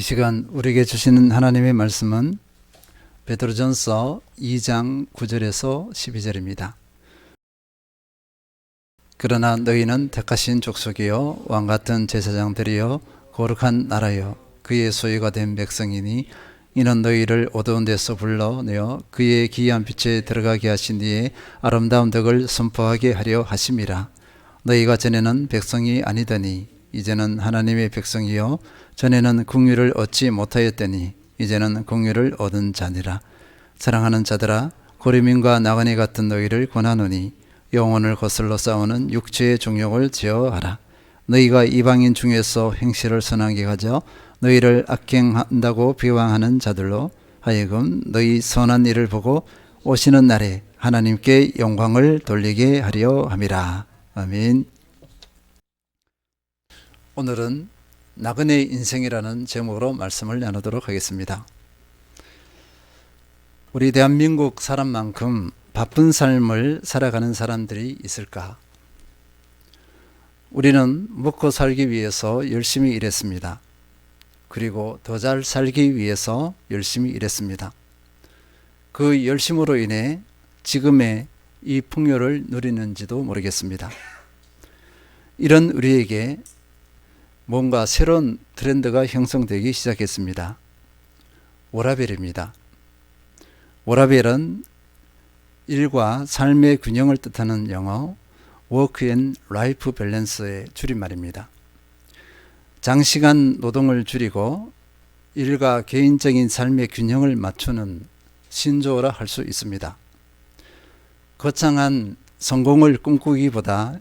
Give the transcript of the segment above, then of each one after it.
시간 우리에게 주시는 하나님의 말씀은 베드로전서 2장 9절에서 12절입니다. 그러나 너희는 택하신 족속이요 왕같은 제사장들이요 거룩한 나라요 그의 소유가 된 백성이니 이는 너희를 어두운 데서 불러내어 그의 기이한 빛에 들어가게 하신 뒤에 아름다운 덕을 선포하게 하려 하심이라. 너희가 전에는 백성이 아니더니 이제는 하나님의 백성이요 전에는 긍휼을 얻지 못하였더니 이제는 긍휼을 얻은 자니라. 사랑하는 자들아, 고리민과 나그네 같은 너희를 권하노니 영혼을 거슬러 싸우는 육체의 종욕을 제어하라. 너희가 이방인 중에서 행실을 선하게 가져 너희를 악행한다고 비방하는 자들로 하여금 너희 선한 일을 보고 오시는 날에 하나님께 영광을 돌리게 하려 함이라. 아멘. 오늘은 나그네의 인생이라는 제목으로 말씀을 나누도록 하겠습니다. 우리 대한민국 사람만큼 바쁜 삶을 살아가는 사람들이 있을까? 우리는 먹고 살기 위해서 열심히 일했습니다. 그리고 더 잘 살기 위해서 열심히 일했습니다. 그 열심으로 인해 지금의 이 풍요를 누리는지도 모르겠습니다. 이런 우리에게 뭔가 새로운 트렌드가 형성되기 시작했습니다. 워라밸입니다. 워라밸은 일과 삶의 균형을 뜻하는 영어 Work and Life Balance의 줄임말입니다. 장시간 노동을 줄이고 일과 개인적인 삶의 균형을 맞추는 신조어라 할 수 있습니다. 거창한 성공을 꿈꾸기보다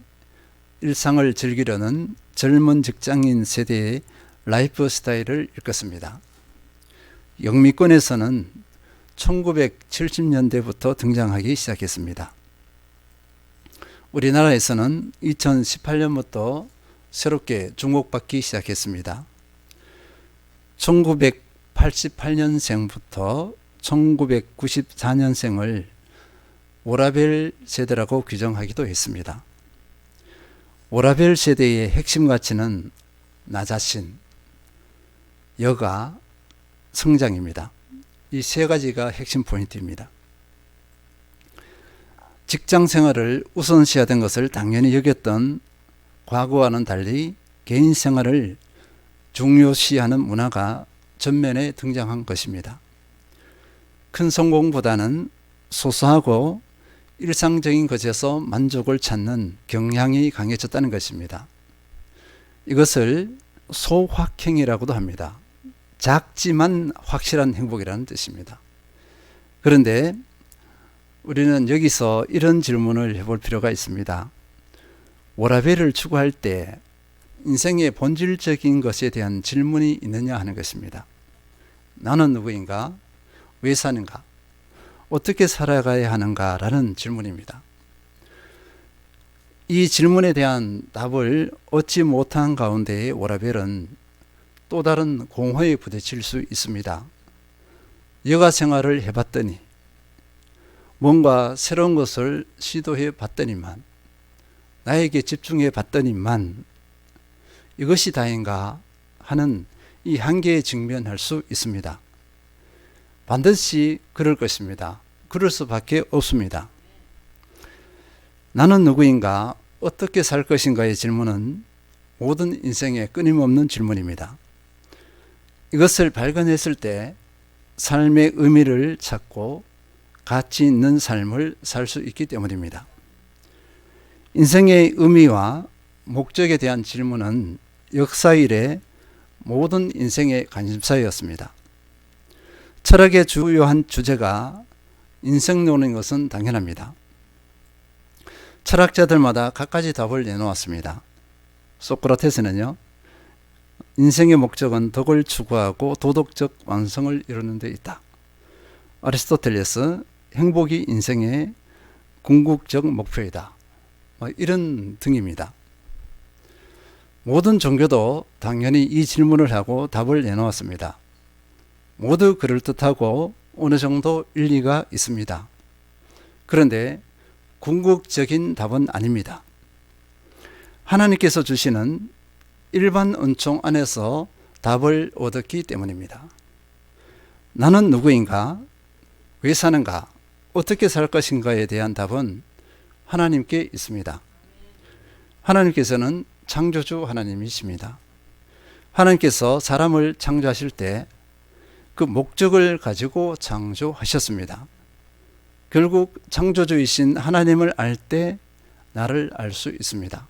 일상을 즐기려는 젊은 직장인 세대의 라이프 스타일을 일컫습니다. 영미권에서는 1970년대부터 등장하기 시작했습니다. 우리나라에서는 2018년부터 새롭게 주목받기 시작했습니다. 1988년생부터 1994년생을 워라밸 세대라고 규정하기도 했습니다. 워라밸 세대의 핵심 가치는 나 자신, 여가, 성장입니다. 이 세 가지가 핵심 포인트입니다. 직장 생활을 우선시하던 것을 당연히 여겼던 과거와는 달리 개인 생활을 중요시하는 문화가 전면에 등장한 것입니다. 큰 성공보다는 소소하고 일상적인 것에서 만족을 찾는 경향이 강해졌다는 것입니다. 이것을 소확행이라고도 합니다. 작지만 확실한 행복이라는 뜻입니다. 그런데 우리는 여기서 이런 질문을 해볼 필요가 있습니다. 워라밸을 추구할 때 인생의 본질적인 것에 대한 질문이 있느냐 하는 것입니다. 나는 누구인가? 왜 사는가? 어떻게 살아가야 하는가? 라는 질문입니다. 이 질문에 대한 답을 얻지 못한 가운데의 워라밸은 또 다른 공허에 부딪힐 수 있습니다. 여가 생활을 해봤더니 뭔가 새로운 것을 시도해 봤더니만 나에게 집중해 봤더니만 이것이 다인가 하는 이 한계에 직면할 수 있습니다. 반드시 그럴 것입니다. 그럴 수밖에 없습니다. 나는 누구인가? 어떻게 살 것인가의 질문은 모든 인생의 끊임없는 질문입니다. 이것을 발견했을 때 삶의 의미를 찾고 가치 있는 삶을 살 수 있기 때문입니다. 인생의 의미와 목적에 대한 질문은 역사 이래 모든 인생의 관심사였습니다. 철학의 주요한 주제가 인생론인 것은 당연합니다. 철학자들마다 갖가지 답을 내놓았습니다. 소크라테스는요, 인생의 목적은 덕을 추구하고 도덕적 완성을 이루는 데 있다. 아리스토텔레스, 행복이 인생의 궁극적 목표이다. 이런 등입니다. 모든 종교도 당연히 이 질문을 하고 답을 내놓았습니다. 모두 그럴듯하고 어느 정도 일리가 있습니다. 그런데 궁극적인 답은 아닙니다. 하나님께서 주시는 일반 은총 안에서 답을 얻었기 때문입니다. 나는 누구인가? 왜 사는가? 어떻게 살 것인가에 대한 답은 하나님께 있습니다. 하나님께서는 창조주 하나님이십니다. 하나님께서 사람을 창조하실 때 그 목적을 가지고 창조하셨습니다. 결국 창조주이신 하나님을 알 때 나를 알 수 있습니다.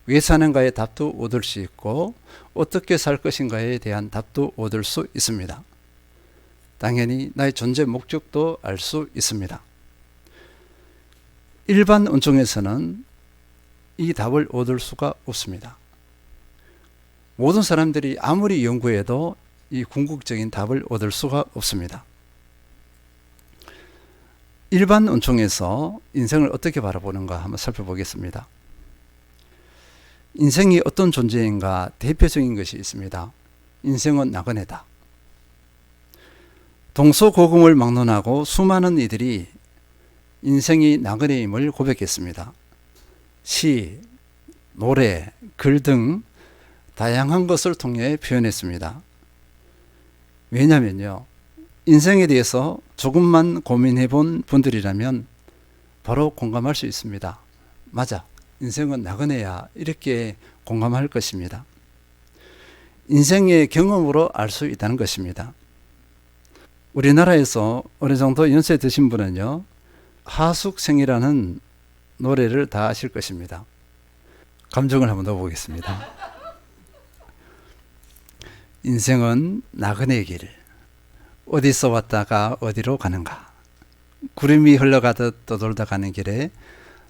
왜 사는가의 답도 얻을 수 있고 어떻게 살 것인가에 대한 답도 얻을 수 있습니다. 당연히 나의 존재 목적도 알 수 있습니다. 일반 은총에서는 이 답을 얻을 수가 없습니다. 모든 사람들이 아무리 연구해도 이 궁극적인 답을 얻을 수가 없습니다. 일반 은총에서 인생을 어떻게 바라보는가 한번 살펴보겠습니다. 인생이 어떤 존재인가 대표적인 것이 있습니다. 인생은 나그네다. 동서고금을 막론하고 수많은 이들이 인생이 나그네임을 고백했습니다. 시, 노래, 글 등 다양한 것을 통해 표현했습니다. 왜냐면요, 인생에 대해서 조금만 고민해 본 분들이라면 바로 공감할 수 있습니다. 맞아, 인생은 나그네야, 이렇게 공감할 것입니다. 인생의 경험으로 알 수 있다는 것입니다. 우리나라에서 어느 정도 연세 드신 분은요, 하숙생이라는 노래를 다 아실 것입니다. 감정을 한번 넣어보겠습니다. 인생은 나그네 길, 어디서 왔다가 어디로 가는가. 구름이 흘러가듯 떠돌다 가는 길에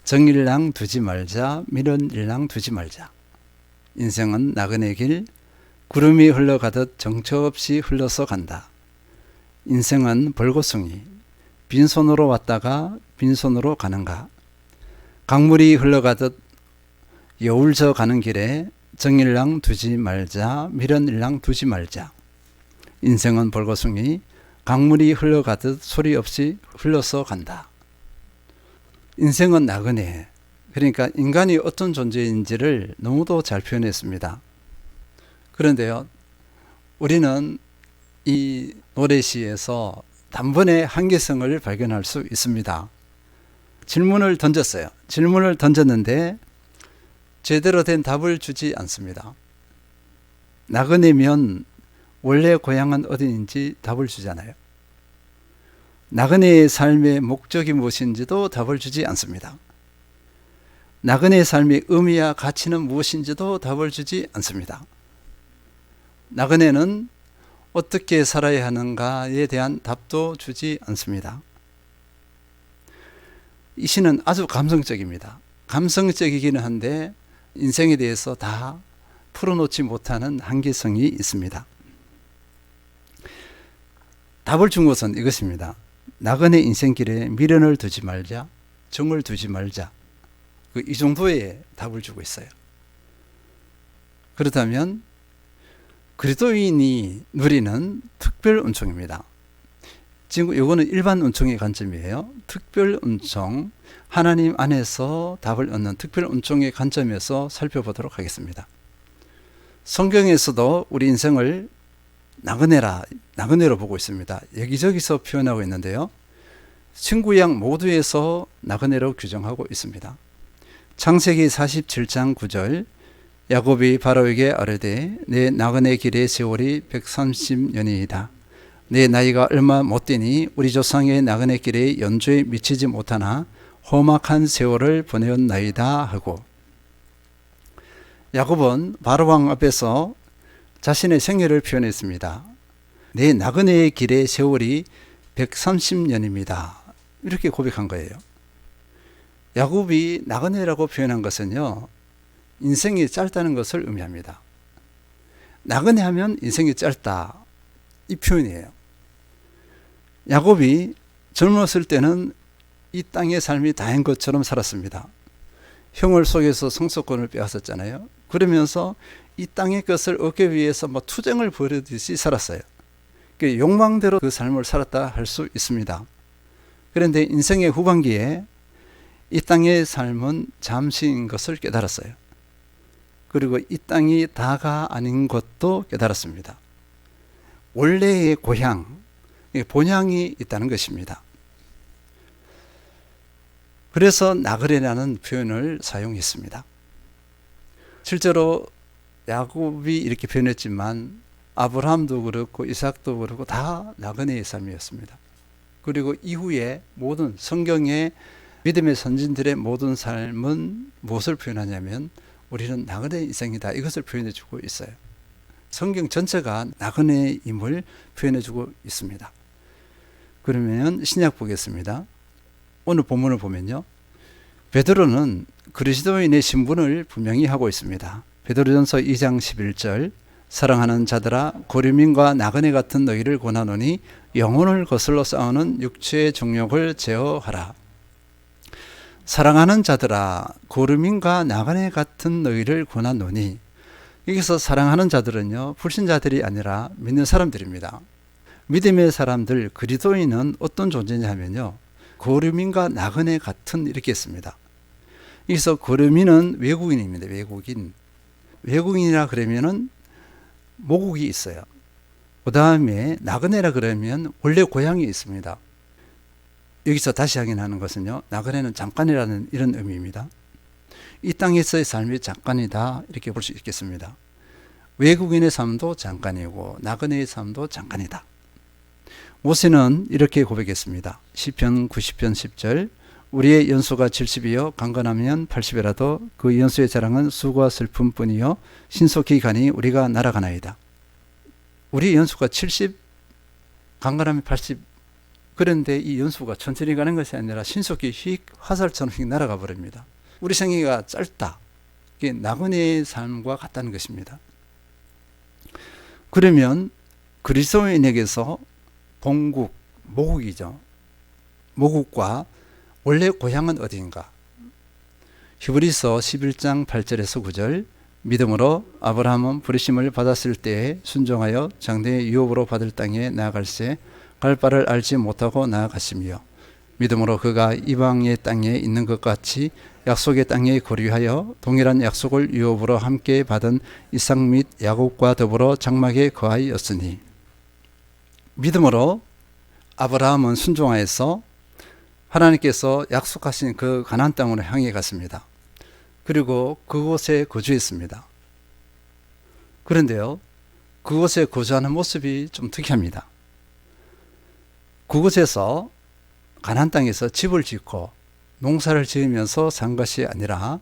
정일랑 두지 말자, 미련일랑 두지 말자. 인생은 나그네 길, 구름이 흘러가듯 정처 없이 흘러서 간다. 인생은 벌거숭이, 빈손으로 왔다가 빈손으로 가는가. 강물이 흘러가듯 여울져 가는 길에 정일랑 두지 말자, 미련일랑 두지 말자. 인생은 벌거숭이, 강물이 흘러가듯 소리 없이 흘러서 간다. 인생은 나그네, 그러니까 인간이 어떤 존재인지를 너무도 잘 표현했습니다. 그런데요, 우리는 이 노래시에서 단번에 한계성을 발견할 수 있습니다. 질문을 던졌어요. 질문을 던졌는데 제대로 된 답을 주지 않습니다. 나그네면 원래 고향은 어디인지 답을 주잖아요. 나그네의 삶의 목적이 무엇인지도 답을 주지 않습니다. 나그네의 삶의 의미와 가치는 무엇인지도 답을 주지 않습니다. 나그네는 어떻게 살아야 하는가에 대한 답도 주지 않습니다. 이 시는 아주 감성적입니다. 감성적이기는 한데 인생에 대해서 다 풀어놓지 못하는 한계성이 있습니다. 답을 준 것은 이것입니다. 나그네 인생길에 미련을 두지 말자, 정을 두지 말자. 이 정도의 답을 주고 있어요. 그렇다면 그리스도인이 누리는 특별 은총입니다. 지금 이거는 일반 은총의 관점이에요. 특별 은총, 하나님 안에서 답을 얻는 특별 은총의 관점에서 살펴보도록 하겠습니다. 성경에서도 우리 인생을 나그네로 보고 있습니다. 여기저기서 표현하고 있는데요. 신구약 모두에서 나그네로 규정하고 있습니다. 창세기 47장 9절, 야곱이 바로에게 아뢰되 내 나그네 길의 세월이 130년이다. 내 나이가 얼마 못되니 우리 조상의 나그네 길에 연조에 미치지 못하나 험악한 세월을 보내었나이다 하고, 야곱은 바로왕 앞에서 자신의 생애를 표현했습니다. 내 나그네의 길의 세월이 130년입니다. 이렇게 고백한 거예요. 야곱이 나그네라고 표현한 것은요, 인생이 짧다는 것을 의미합니다. 나그네 하면 인생이 짧다, 이 표현이에요. 야곱이 젊었을 때는 이 땅의 삶이 다인 것처럼 살았습니다. 형을 속여서 성소권을 빼앗았잖아요. 그러면서 이 땅의 것을 얻기 위해서 투쟁을 벌이듯이 살았어요. 욕망대로 그 삶을 살았다 할 수 있습니다. 그런데 인생의 후반기에 이 땅의 삶은 잠시인 것을 깨달았어요. 그리고 이 땅이 다가 아닌 것도 깨달았습니다. 원래의 고향, 본향이 있다는 것입니다. 그래서 나그네라는 표현을 사용했습니다. 실제로 야곱이 이렇게 표현했지만 아브라함도 그렇고 이삭도 그렇고 다 나그네의 삶이었습니다. 그리고 이후에 모든 성경의 믿음의 선진들의 모든 삶은 무엇을 표현하냐면 우리는 나그네 인생이다, 이것을 표현해 주고 있어요. 성경 전체가 나그네임을 표현해 주고 있습니다. 그러면 신약 보겠습니다. 오늘 본문을 보면요, 베드로는 그리스도인의 신분을 분명히 하고 있습니다. 베드로전서 2장 11절, 사랑하는 자들아 고류민과 나그네 같은 너희를 권하노니 영혼을 거슬러 싸우는 육체의 정욕을 제어하라. 사랑하는 자들아 고르민과 나그네 같은 너희를 권하노니, 여기서 사랑하는 자들은요, 불신자들이 아니라 믿는 사람들입니다. 믿음의 사람들, 그리스도인은 어떤 존재냐 하면요, 고르민과 나그네 같은, 이렇게 했습니다. 여기서 고르민은 외국인입니다. 외국인이라 그러면은 모국이 있어요. 그 다음에 나그네라 그러면 원래 고향이 있습니다. 여기서 다시 확인하는 것은요, 나그네는 잠깐이라는 이런 의미입니다. 이 땅에서의 삶이 잠깐이다, 이렇게 볼 수 있겠습니다. 외국인의 삶도 잠깐이고 나그네의 삶도 잠깐이다. 모세는 이렇게 고백했습니다. 시편 90편 10절, 우리의 연수가 70이요 강건하면 80이라도 그 연수의 자랑은 수고와 슬픔뿐이요 신속히 가니 우리가 날아가나이다. 우리의 연수가 70, 강건하면 80, 그런데 이 연수가 천천히 가는 것이 아니라 신속히 휙 화살처럼 휙 날아가 버립니다. 우리 생애가 짧다. 이게 나그네의 삶과 같다는 것입니다. 그러면 그리스도인에게서 본국, 모국이죠. 모국과 원래 고향은 어디인가? 히브리서 11장 8절에서 9절, 믿음으로 아브라함은 부르심을 받았을 때에 순종하여 장래의 유업으로 받을 땅에 나아갈새 갈 바를 알지 못하고 나아갔으며, 믿음으로 그가 이방의 땅에 있는 것 같이 약속의 땅에 거류하여 동일한 약속을 유업으로 함께 받은 이삭 및 야곱과 더불어 장막에 거하였으니, 믿음으로 아브라함은 순종하여서 하나님께서 약속하신 그 가나안 땅으로 향해 갔습니다. 그리고 그곳에 거주했습니다. 그런데요, 그곳에 거주하는 모습이 좀 특이합니다. 그곳에서 가나안 땅에서 집을 짓고 농사를 지으면서 산 것이 아니라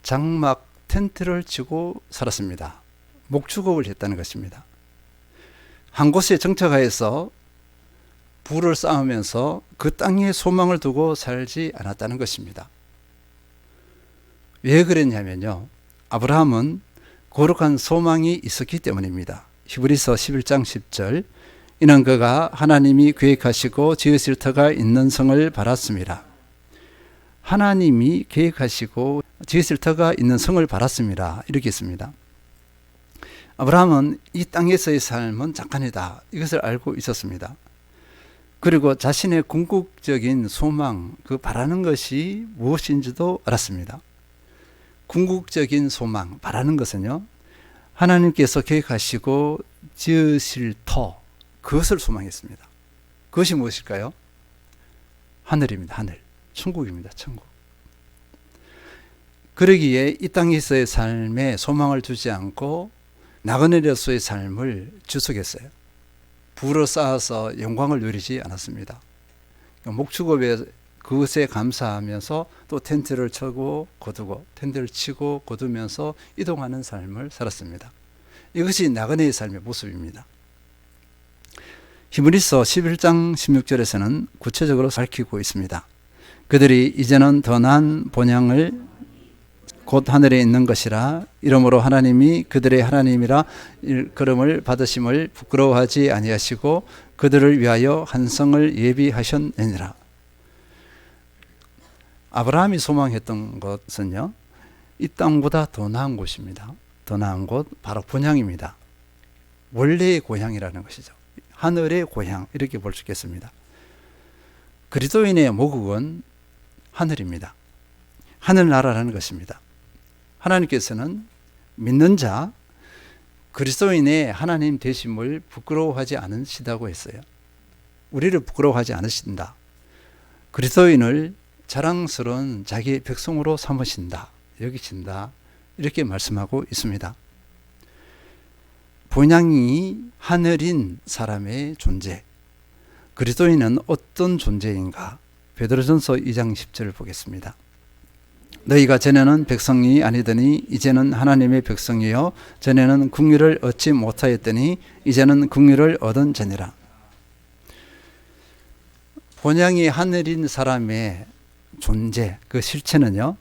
장막 텐트를 치고 살았습니다. 목축업을 했다는 것입니다. 한 곳에 정착하여서 부를 쌓으면서 그 땅에 소망을 두고 살지 않았다는 것입니다. 왜 그랬냐면요, 아브라함은 거룩한 소망이 있었기 때문입니다. 히브리서 11장 10절, 이는 그가 하나님이 계획하시고 지으실 터가 있는 성을 바랐습니다. 하나님이 계획하시고 지으실 터가 있는 성을 바랐습니다. 이렇게 했습니다. 아브라함은 이 땅에서의 삶은 잠깐이다, 이것을 알고 있었습니다. 그리고 자신의 궁극적인 소망, 그 바라는 것이 무엇인지도 알았습니다. 궁극적인 소망, 바라는 것은요, 하나님께서 계획하시고 지으실 터, 그것을 소망했습니다. 그것이 무엇일까요? 하늘입니다. 하늘. 천국입니다. 천국. 그러기에 이 땅에서의 삶에 소망을 두지 않고 나그네로서의 삶을 주석했어요. 부를 쌓아서 영광을 누리지 않았습니다. 목축업에 그것에 감사하면서 또 텐트를 쳐고 거두고, 텐트를 치고 거두면서 이동하는 삶을 살았습니다. 이것이 나그네의 삶의 모습입니다. 히브리서 11장 16절에서는 구체적으로 밝히고 있습니다. 그들이 이제는 더 나은 본향을 곧 하늘에 있는 것이라, 이러므로 하나님이 그들의 하나님이라 일컬음을 받으심을 부끄러워하지 아니하시고 그들을 위하여 한 성을 예비하셨느니라. 아브라함이 소망했던 것은요, 이 땅보다 더 나은 곳입니다. 더 나은 곳, 바로 본향입니다. 원래의 고향이라는 것이죠. 하늘의 고향, 이렇게 볼 수 있겠습니다. 그리스도인의 모국은 하늘입니다. 하늘나라라는 것입니다. 하나님께서는 믿는 자, 그리스도인의 하나님 되심을 부끄러워하지 않으시다고 했어요. 우리를 부끄러워하지 않으신다. 그리스도인을 자랑스러운 자기 백성으로 삼으신다, 여기신다, 이렇게 말씀하고 있습니다. 본향이 하늘인 사람의 존재, 그리스도인은 어떤 존재인가? 베드로전서 2장 10절을 보겠습니다. 너희가 전에는 백성이 아니더니 이제는 하나님의 백성이요 전에는 긍휼을 얻지 못하였더니 이제는 긍휼을 얻은 자니라. 본향이 하늘인 사람의 존재, 그 실체는요,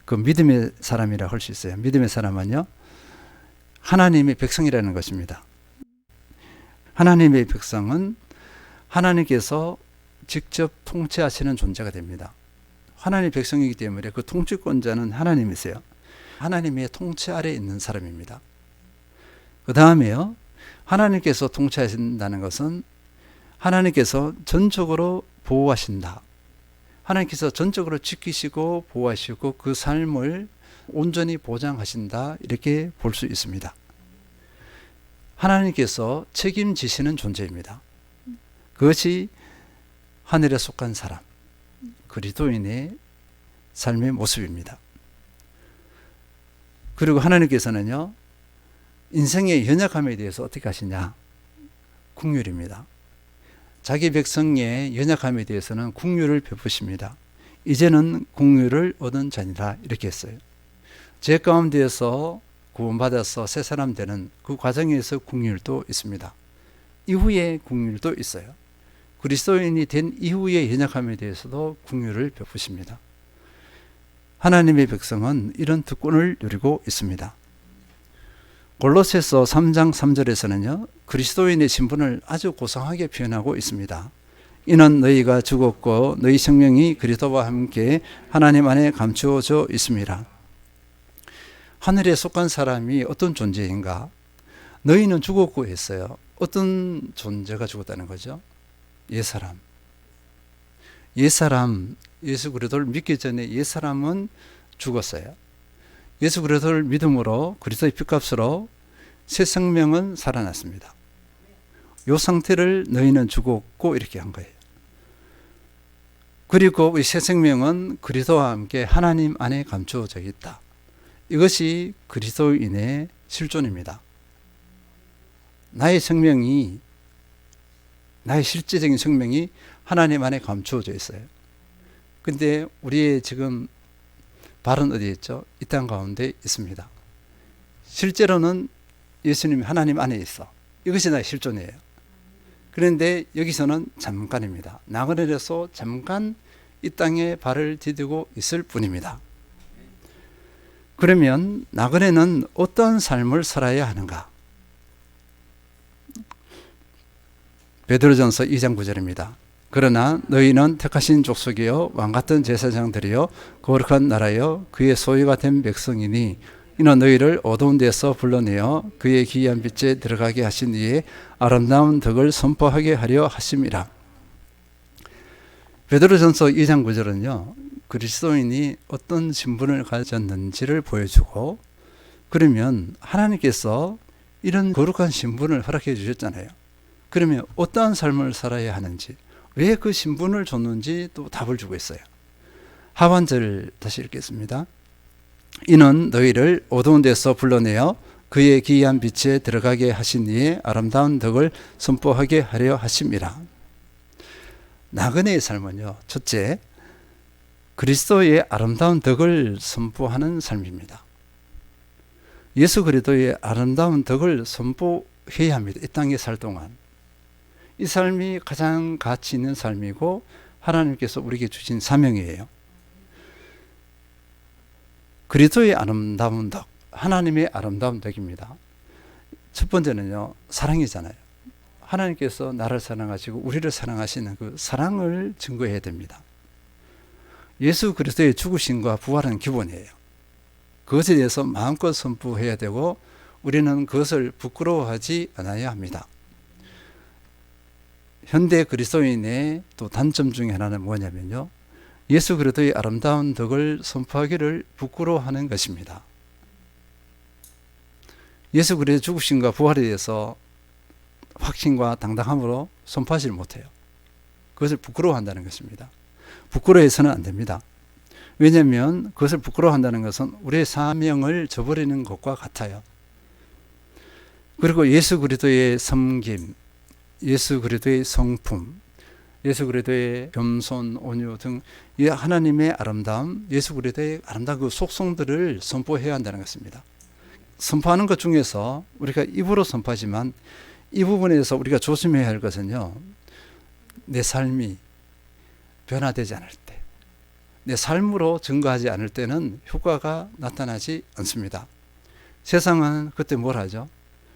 그 믿음의 사람이라 할 수 있어요. 믿음의 사람은요, 하나님의 백성이라는 것입니다. 하나님의 백성은 하나님께서 직접 통치하시는 존재가 됩니다. 하나님의 백성이기 때문에 그 통치권자는 하나님이세요. 하나님의 통치 아래에 있는 사람입니다. 그 다음에요, 하나님께서 통치하신다는 것은 하나님께서 전적으로 보호하신다. 하나님께서 전적으로 지키시고 보호하시고 그 삶을 온전히 보장하신다, 이렇게 볼 수 있습니다. 하나님께서 책임지시는 존재입니다. 그것이 하늘에 속한 사람, 그리스도인의 삶의 모습입니다. 그리고 하나님께서는요, 인생의 연약함에 대해서 어떻게 하시냐? 긍휼입니다. 자기 백성의 연약함에 대해서는 긍휼을 베푸십니다. 이제는 긍휼을 얻은 자니라, 이렇게 했어요. 죄 가운데에서 구원받아서 새 사람 되는 그 과정에서 긍휼도 있습니다. 이후에 긍휼도 있어요. 그리스도인이 된 이후의 연약함에 대해서도 긍휼을 베푸십니다. 하나님의 백성은 이런 특권을 누리고 있습니다. 골로새서 3장 3절에서는요, 그리스도인의 신분을 아주 고상하게 표현하고 있습니다. 이는 너희가 죽었고 너희 생명이 그리스도와 함께 하나님 안에 감추어져 있습니다. 하늘에 속한 사람이 어떤 존재인가? 너희는 죽었고 했어요. 어떤 존재가 죽었다는 거죠? 옛사람. 옛사람, 예수 그리스도를 믿기 전에 옛사람은 죽었어요. 예수 그리스도를 믿음으로 그리스도의 피값으로 새 생명은 살아났습니다. 이 상태를 너희는 죽었고 이렇게 한 거예요. 그리고 이 새 생명은 그리스도와 함께 하나님 안에 감추어져 있다. 이것이 그리스도인의 실존입니다. 나의 생명이, 나의 실제적인 생명이 하나님 안에 감추어져 있어요. 근데 우리의 지금 발은 어디에 있죠? 이 땅 가운데 있습니다. 실제로는 예수님이 하나님 안에 있어. 이것이 나의 실존이에요. 그런데 여기서는 잠깐입니다. 나그네로서 잠깐 이 땅에 발을 디디고 있을 뿐입니다. 그러면 나그네는 어떤 삶을 살아야 하는가? 베드로전서 2장 9절입니다. 그러나 너희는 택하신 족속이요 왕같은 제사장들이요 거룩한 나라요 그의 소유가 된 백성이니 이는 너희를 어두운 데서 불러내어 그의 기이한 빛에 들어가게 하신 이에 아름다운 덕을 선포하게 하려 하심이라. 베드로전서 2장 9절은요, 그리스도인이 어떤 신분을 가졌는지를 보여주고, 그러면 하나님께서 이런 거룩한 신분을 허락해 주셨잖아요. 그러면 어떠한 삶을 살아야 하는지, 왜 그 신분을 줬는지 또 답을 주고 있어요. 하반절 다시 읽겠습니다. 이는 너희를 어두운 데서 불러내어 그의 기이한 빛에 들어가게 하신 이의 아름다운 덕을 선포하게 하려 하심이라. 나그네의 삶은요, 첫째, 그리스도의 아름다운 덕을 선포하는 삶입니다. 예수 그리스도의 아름다운 덕을 선포해야 합니다. 이 땅에 살 동안. 이 삶이 가장 가치 있는 삶이고 하나님께서 우리에게 주신 사명이에요. 그리스도의 아름다운 덕, 하나님의 아름다운 덕입니다. 첫 번째는요, 사랑이잖아요. 하나님께서 나를 사랑하시고 우리를 사랑하시는 그 사랑을 증거해야 됩니다. 예수 그리스도의 죽으심과 부활은 기본이에요. 그것에 대해서 마음껏 선포해야 되고 우리는 그것을 부끄러워하지 않아야 합니다. 현대 그리스도인의 또 단점 중에 하나는 뭐냐면요, 예수 그리스도의 아름다운 덕을 선포하기를 부끄러워하는 것입니다. 예수 그리스도의 죽으심과 부활에 대해서 확신과 당당함으로 선포하지 못해요. 그것을 부끄러워한다는 것입니다. 부끄러워해서는 안 됩니다. 왜냐하면 그것을 부끄러워한다는 것은 우리의 사명을 저버리는 것과 같아요. 그리고 예수 그리스도의 섬김, 예수 그리스도의 성품, 예수 그리스도의 겸손, 온유 등 이 하나님의 아름다움, 예수 그리스도의 아름다운 그 속성들을 선포해야 한다는 것입니다. 선포하는 것 중에서 우리가 입으로 선포하지만 이 부분에서 우리가 조심해야 할 것은요, 내 삶이 변화되지 않을 때, 내 삶으로 증거하지 않을 때는 효과가 나타나지 않습니다. 세상은 그때 뭘 하죠?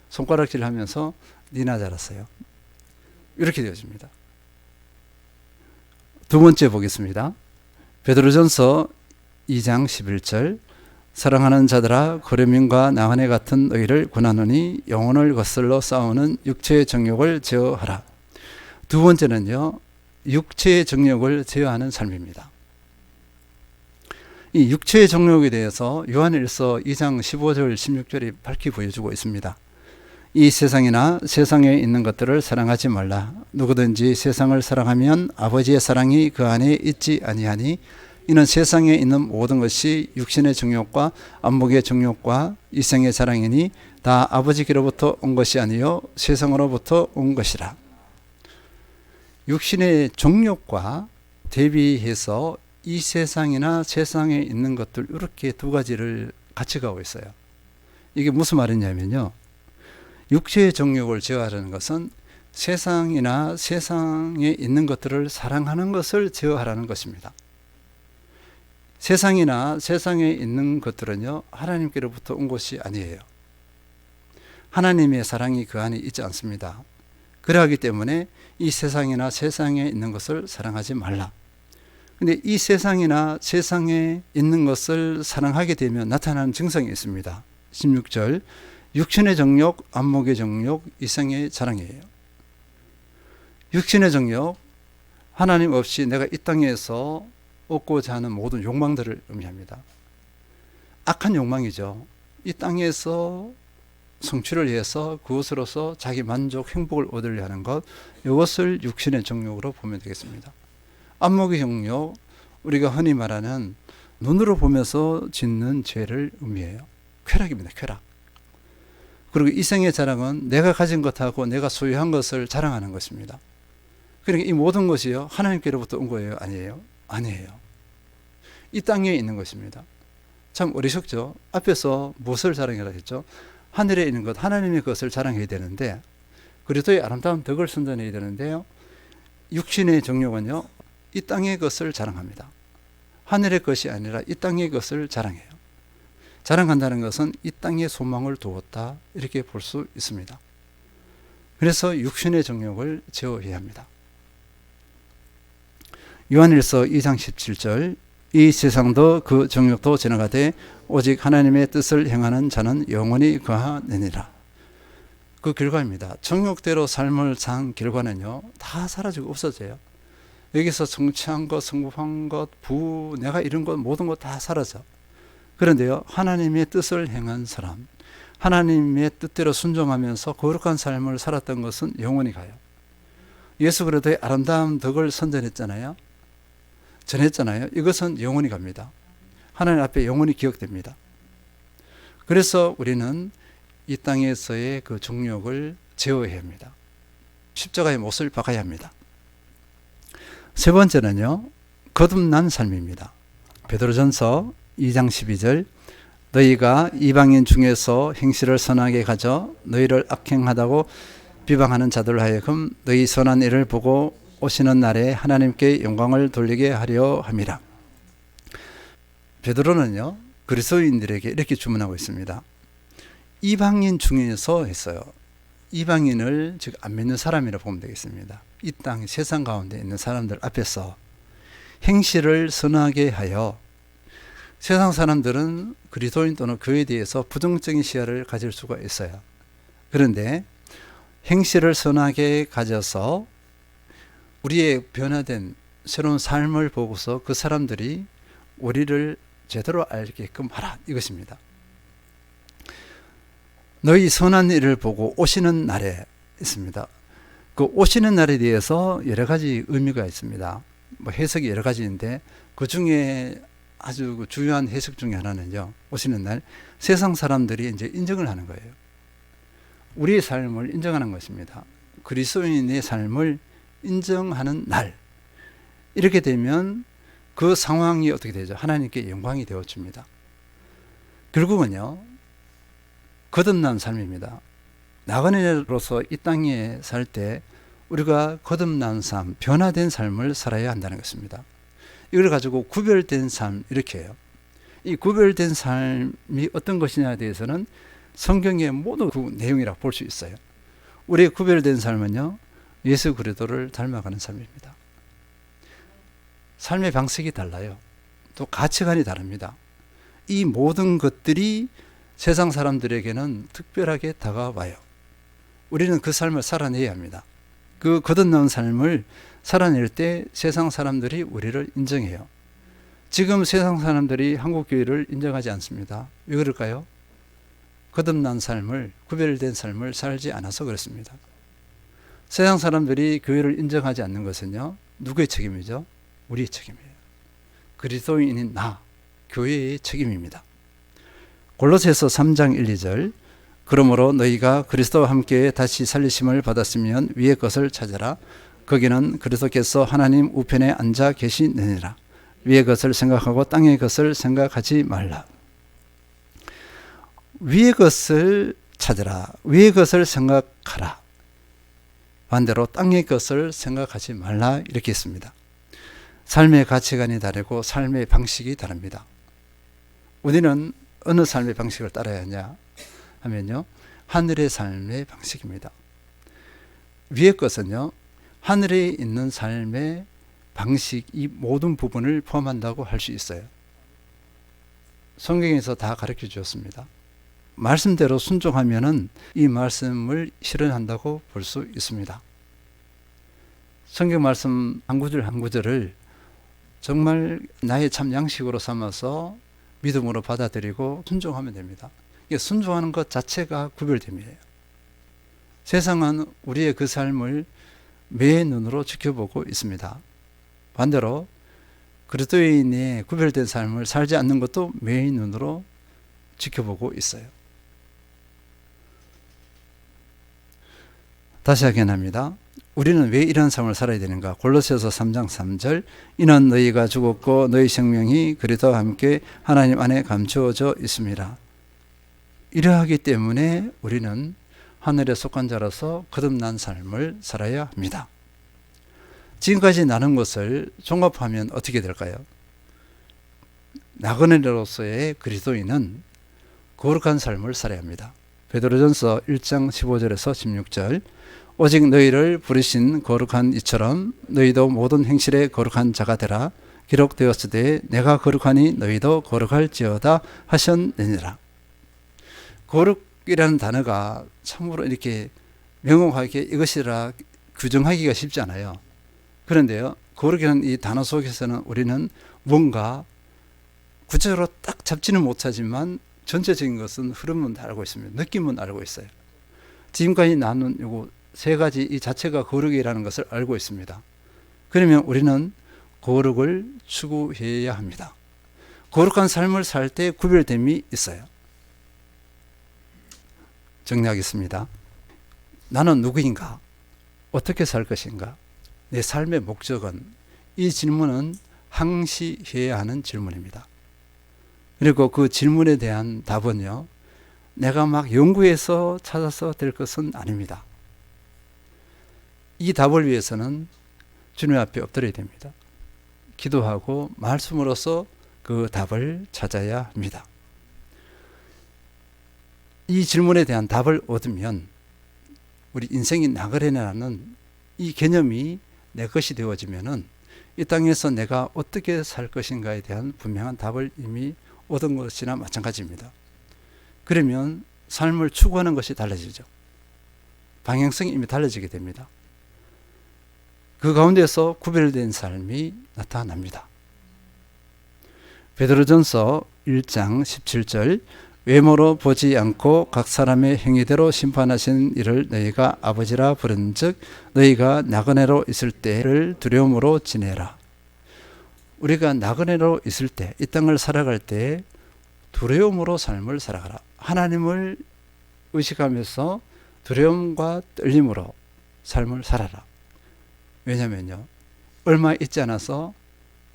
손가락질 하면서 니나 잘했어요. 이렇게 되어집니다. 두 번째 보겠습니다. 베드로전서 2장 11절 사랑하는 자들아 거류민과 나그네 같은 너희를 권하노니 영혼을 거슬러 싸우는 육체의 정욕을 제어하라. 두 번째는요, 육체의 정욕을 제어하는 삶입니다. 이 육체의 정욕에 대해서 요한일서 2장 15절 16절이 밝히 보여주고 있습니다. 이 세상이나 세상에 있는 것들을 사랑하지 말라. 누구든지 세상을 사랑하면 아버지의 사랑이 그 안에 있지 아니하니 이는 세상에 있는 모든 것이 육신의 정욕과 안목의 정욕과 이생의 자랑이니 다 아버지께로부터 온 것이 아니요 세상으로부터 온 것이라. 육신의 정욕과 대비해서 이 세상이나 세상에 있는 것들 이렇게 두 가지를 같이 가고 있어요. 이게 무슨 말이냐면요, 육체의 정욕을 제어하라는 것은 세상이나 세상에 있는 것들을 사랑하는 것을 제어하라는 것입니다. 세상이나 세상에 있는 것들은요, 하나님께로부터 온 것이 아니에요. 하나님의 사랑이 그 안에 있지 않습니다. 그러하기 때문에 이 세상이나 세상에 있는 것을 사랑하지 말라. 근데 이 세상이나 세상에 있는 것을 사랑하게 되면 나타나는 증상이 있습니다. 16절 육신의 정욕, 안목의 정욕, 이생의 자랑이에요. 육신의 정욕, 하나님 없이 내가 이 땅에서 얻고자 하는 모든 욕망들을 의미합니다. 악한 욕망이죠. 이 땅에서 성취를 위해서 그것으로서 자기 만족, 행복을 얻으려 하는 것, 이것을 육신의 정욕으로 보면 되겠습니다. 안목의 정욕, 우리가 흔히 말하는 눈으로 보면서 짓는 죄를 의미해요. 쾌락입니다. 쾌락. 그리고 이생의 자랑은 내가 가진 것하고 내가 소유한 것을 자랑하는 것입니다. 그러니까 이 모든 것이요, 하나님께로부터 온 거예요? 아니에요? 아니에요. 이 땅에 있는 것입니다. 참 어리석죠? 앞에서 무엇을 자랑해라 했죠? 하늘에 있는 것, 하나님의 것을 자랑해야 되는데, 그리스도의 아름다운 덕을 선전해야 되는데요, 육신의 정욕은요, 이 땅의 것을 자랑합니다. 하늘의 것이 아니라 이 땅의 것을 자랑해요. 자랑한다는 것은 이 땅에 소망을 두었다, 이렇게 볼 수 있습니다. 그래서 육신의 정욕을 제어해야 합니다. 요한일서 2장 17절 이 세상도 그 정욕도 지나가되 오직 하나님의 뜻을 행하는 자는 영원히 거하느니라. 그 결과입니다. 정욕대로 삶을 산 결과는요, 다 사라지고 없어져요. 여기서 성취한 것, 성공한 것, 내가 이런 것, 모든 것 다 사라져. 그런데요, 하나님의 뜻을 행한 사람, 하나님의 뜻대로 순종하면서 거룩한 삶을 살았던 것은 영원히 가요. 예수 그리스도의 아름다운 덕을 전했잖아요. 이것은 영원히 갑니다. 하나님 앞에 영원히 기억됩니다. 그래서 우리는 이 땅에서의 그 정욕을 제어해야 합니다. 십자가의 못을 박아야 합니다. 세 번째는요, 거듭난 삶입니다. 베드로전서 2장 12절 너희가 이방인 중에서 행실을 선하게 가져 너희를 악행하다고 비방하는 자들 하여금 너희 선한 일을 보고 오시는 날에 하나님께 영광을 돌리게 하려 함이라. 베드로는요, 그리스도인들에게 이렇게 주문하고 있습니다. 이방인 중에서 했어요. 이방인을 즉 안 믿는 사람이라고 보면 되겠습니다. 이 땅 세상 가운데 있는 사람들 앞에서 행실을 선하게 하여, 세상 사람들은 그리스도인 또는 교회에 대해서 부정적인 시야를 가질 수가 있어요. 그런데 행실을 선하게 가져서 우리의 변화된 새로운 삶을 보고서 그 사람들이 우리를 제대로 알게끔 하라, 이것입니다. 너희 선한 일을 보고 오시는 날에 있습니다. 그 오시는 날에 대해서 여러 가지 의미가 있습니다. 뭐 해석이 여러 가지인데 그 중에 아주 중요한 해석 중에 하나는요. 오시는 날 세상 사람들이 이제 인정을 하는 거예요. 우리의 삶을 인정하는 것입니다. 그리스도인의 삶을 인정하는 날. 이렇게 되면 그 상황이 어떻게 되죠? 하나님께 영광이 되어줍니다. 결국은요. 거듭난 삶입니다. 나그네로서 이 땅에 살 때 우리가 거듭난 삶, 변화된 삶을 살아야 한다는 것입니다. 이걸 가지고 구별된 삶 이렇게 해요. 이 구별된 삶이 어떤 것이냐에 대해서는 성경의 모든 그 내용이라 볼 수 있어요. 우리의 구별된 삶은요. 예수 그리스도를 닮아가는 삶입니다. 삶의 방식이 달라요. 또 가치관이 다릅니다. 이 모든 것들이 세상 사람들에게는 특별하게 다가와요. 우리는 그 삶을 살아내야 합니다. 그 거듭난 삶을 살아낼 때 세상 사람들이 우리를 인정해요. 지금 세상 사람들이 한국교회를 인정하지 않습니다. 왜 그럴까요? 거듭난 삶을, 구별된 삶을 살지 않아서 그렇습니다. 세상 사람들이 교회를 인정하지 않는 것은요. 누구의 책임이죠? 우리의 책임이에요. 그리스도인인 나, 교회의 책임입니다. 골로새서 3장 1, 2절 그러므로 너희가 그리스도와 함께 다시 살리심을 받았으면 위의 것을 찾아라. 거기는 그리스도께서 하나님 우편에 앉아 계시느니라. 위의 것을 생각하고 땅의 것을 생각하지 말라. 위의 것을 찾아라. 위의 것을 생각하라. 반대로 땅의 것을 생각하지 말라 이렇게 했습니다. 삶의 가치관이 다르고 삶의 방식이 다릅니다. 우리는 어느 삶의 방식을 따라야 하냐 하면요. 하늘의 삶의 방식입니다. 위의 것은요. 하늘에 있는 삶의 방식 이 모든 부분을 포함한다고 할 수 있어요. 성경에서 다 가르쳐 주었습니다. 말씀대로 순종하면은 이 말씀을 실현한다고 볼 수 있습니다. 성경 말씀 한 구절 한 구절을 정말 나의 참 양식으로 삼아서 믿음으로 받아들이고 순종하면 됩니다. 이게 순종하는 것 자체가 구별됨이에요. 세상은 우리의 그 삶을 매의 눈으로 지켜보고 있습니다. 반대로 그리스도인의 구별된 삶을 살지 않는 것도 매의 눈으로 지켜보고 있어요. 다시 확인합니다. 우리는 왜 이런 삶을 살아야 되는가? 골로새서 3장 3절 이는 너희가 죽었고 너희 생명이 그리스도와 함께 하나님 안에 감추어져 있습니다. 이러하기 때문에 우리는 하늘에 속한 자로서 거듭난 삶을 살아야 합니다. 지금까지 나눈 것을 종합하면 어떻게 될까요? 나그네로서의 그리스도인은 거룩한 삶을 살아야 합니다. 베드로전서 1장 15절에서 16절 오직 너희를 부르신 거룩한 이처럼 너희도 모든 행실에 거룩한 자가 되라. 기록되었으되 내가 거룩하니 너희도 거룩할지어다 하셨느니라. 거룩이라는 단어가 참으로 이렇게 명확하게 이것이라 규정하기가 쉽지 않아요. 그런데요, 거룩이라는 이 단어 속에서는 우리는 뭔가 구체적으로 딱 잡지는 못하지만 전체적인 것은 흐름은 다 알고 있습니다. 느낌은 알고 있어요. 지금까지 나눈 요거 세 가지 이 자체가 거룩이라는 것을 알고 있습니다. 그러면 우리는 거룩을 추구해야 합니다. 거룩한 삶을 살 때 구별됨이 있어요. 정리하겠습니다. 나는 누구인가? 어떻게 살 것인가? 내 삶의 목적은? 이 질문은 항시해야 하는 질문입니다. 그리고 그 질문에 대한 답은요, 내가 막 연구해서 찾아서 될 것은 아닙니다. 이 답을 위해서는 주님 앞에 엎드려야 됩니다. 기도하고 말씀으로써 그 답을 찾아야 합니다. 이 질문에 대한 답을 얻으면 우리 인생이 나그네라는 이 개념이 내 것이 되어지면은 이 땅에서 내가 어떻게 살 것인가에 대한 분명한 답을 이미 얻은 것이나 마찬가지입니다. 그러면 삶을 추구하는 것이 달라지죠. 방향성이 이미 달라지게 됩니다. 그 가운데서 구별된 삶이 나타납니다. 베드로전서 1장 17절 외모로 보지 않고 각 사람의 행위대로 심판하시는 이를 너희가 아버지라 부른즉 너희가 나그네로 있을 때를 두려움으로 지내라. 우리가 나그네로 있을 때, 이 땅을 살아갈 때 두려움으로 삶을 살아가라. 하나님을 의식하면서 두려움과 떨림으로 삶을 살아라. 왜냐면요, 얼마 있지 않아서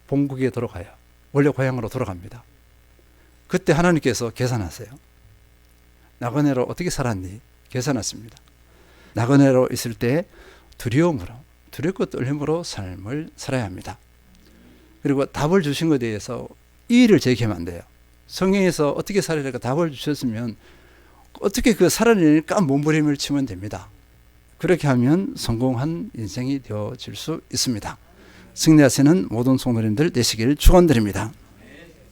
본국에 돌아가요. 원래 고향으로 돌아갑니다. 그때 하나님께서 계산하세요. 나그네로 어떻게 살았니? 계산하십니다. 나그네로 있을 때 두려움으로, 두렵고 떨림으로 삶을 살아야 합니다. 그리고 답을 주신 것에 대해서 이의를 제기하면 안 돼요. 성경에서 어떻게 살아야 답을 주셨으면 어떻게 그 살아내니까 몸부림을 치면 됩니다. 그렇게 하면 성공한 인생이 되어질 수 있습니다. 승리하시는 모든 성도님들 되시길 축원드립니다.